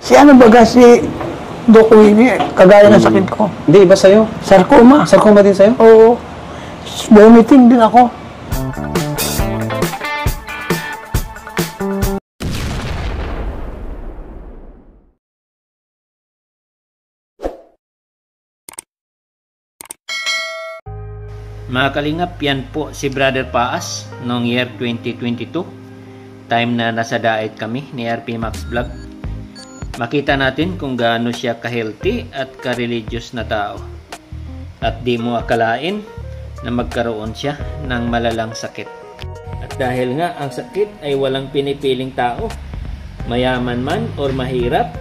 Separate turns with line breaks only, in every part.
Si ano baga si Doc Willie, kagaya ng sakit ko.
Hindi, iba sa'yo.
Sarcoma.
Sarcoma din sa'yo?
Oo. Vomiting din ako.
Mga kalingap, yan po si Brother Paas noong year 2022. Time na nasa diet kami ni RP Max Vlog. Makita natin kung gaano siya ka-healthy at ka-religious na tao. At di mo akalain na magkaroon siya ng malalang sakit. At dahil nga ang sakit ay walang pinipiling tao, mayaman man or mahirap,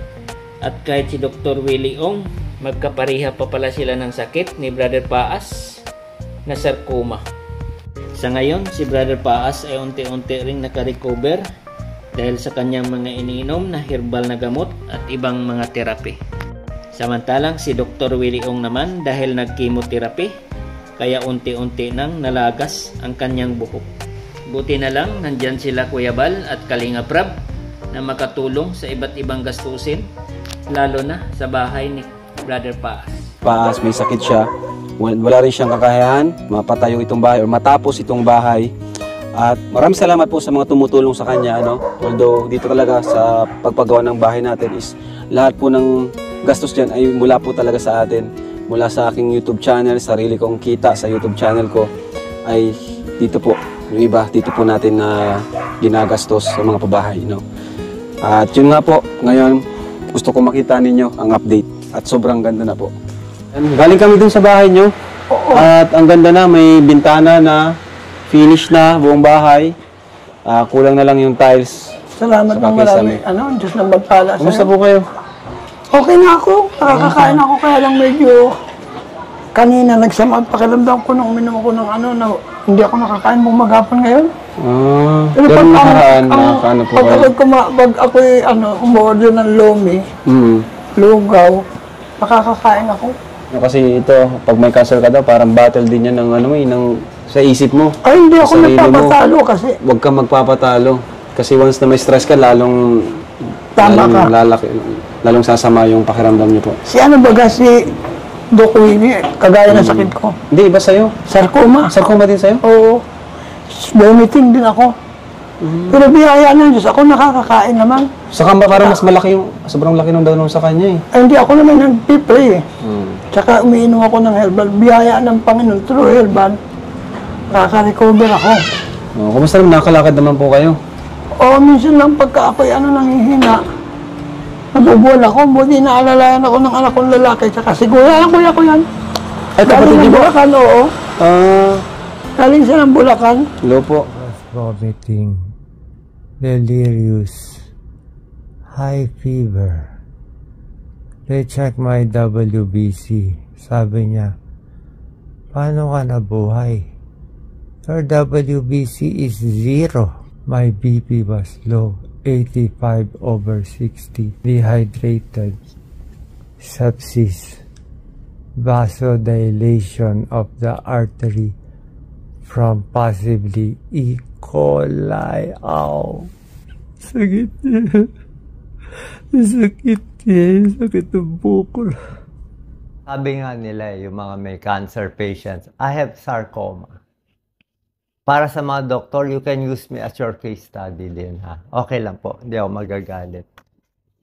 at kahit si Dr. Willie Ong, magkapariha pa pala sila ng sakit ni Brother Paas na sarcoma. Sa ngayon, si Brother Paas ay unti-unti ring nakarecover dahil sa kanyang mga iniinom na herbal na gamot at ibang mga therapy. Samantalang si Dr. Willie Ong naman dahil nag-chemotherapy, kaya unti-unti nang nalagas ang kanyang buhok. Buti na lang nandyan sila Kuya Bal at Kalinga Prab na makatulong sa iba't ibang gastusin, lalo na sa bahay ni Brother Paas.
Paas, may sakit siya. Wala rin siyang kakayahan mapatayo itong bahay o matapos itong bahay. At maraming salamat po sa mga tumutulong sa kanya. Although dito talaga sa pagpagawa ng bahay natin is lahat po ng gastos dyan ay mula po talaga sa atin. Mula sa aking YouTube channel, sarili kong kita sa YouTube channel ko ay dito po. Yung iba, dito po natin na ginagastos sa mga pabahay. At yun nga po, ngayon gusto ko makita ninyo ang update. At sobrang ganda na po. Galing kami dun sa bahay nyo. At ang ganda na, may bintana na, finish na buong bahay. Kulang na lang yung tiles.
Salamat ng marami. Diyos na magpala sa'yo.
Kumusta po kayo?
Okay na ako. Nakakakain ako, kaya lang medyo kanina nagsama at pakiramdam ko nung uminom ako ng na hindi ako nakakain buong maghapon ngayon.
Pero nakaraan, nakakaano po kayo?
Pag ako'y umorder ng lomi, lugaw, makakakain ako.
Kasi ito, pag may cancer ka daw, parang battle din yan ng sa isip mo.
Ay, hindi ako nagpapatalo kasi.
Huwag kang magpapatalo. Kasi once na may stress ka, lalong sasama yung pakiramdam niyo po. Si ano baga si Doc Willie, kagaya ng sakit ko. Hindi, iba sa'yo.
Sarcoma.
Sarcoma din sa'yo?
Oo. Vomiting din ako. Pero biyaya ng Diyos, ako nakakakain naman.
Saka parang mas malaki yung, sobrang laki nung daw sa kanya eh.
Ay, hindi ako naman nag-pray eh. Tsaka umiinom ako ng herbal. Biyaya ng Panginoon, true herbal. Nakaka-recover ako.
Kumusta naman, nakakalakad naman po kayo?
Oo, minsan lang pagka ako'y nanghihina, nabubuwal ako. Buti naalalayan ako ng anak kong lalaki. Tsaka siguro, kuya ko yan.
Ay, kapatid niyo ba?
Bulacan, oo. Galing siya ng Bulacan.
Hello po.
Vomiting, delirious, high fever. They check my WBC. Sabi niya, paano ka nabuhay? Your WBC is 0. My BP was low, 85/60. Dehydrated, sepsis, vasodilation of the artery from possibly E. coli. Ow! Sakit niya. Sakit niya. Sakit ng buko. Sabi nga nila, yung mga may cancer patients, I have sarcoma. Para sa mga doktor, you can use me as your case study din, ha? Okay lang po. Hindi ako magagalit.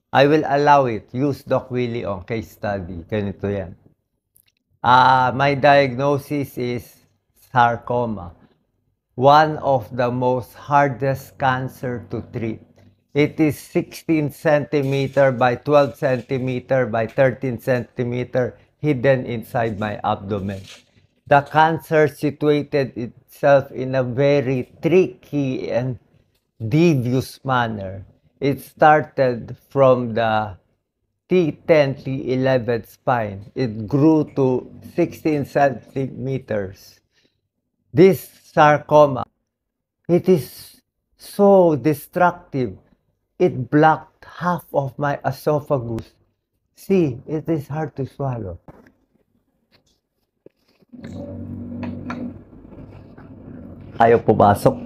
I will allow it. Use Doc Willie on case study. Ganito yan. My diagnosis is sarcoma. One of the most hardest cancer to treat. It is 16 centimeter by 12 centimeter by 13 centimeter hidden inside my abdomen. The cancer situated itself in a very tricky and devious manner. It started from the T10, T11 spine. It grew to 16 centimeters. This sarcoma, it is so destructive. It blocked half of my esophagus. See, it is hard to swallow. Ayaw pumasok.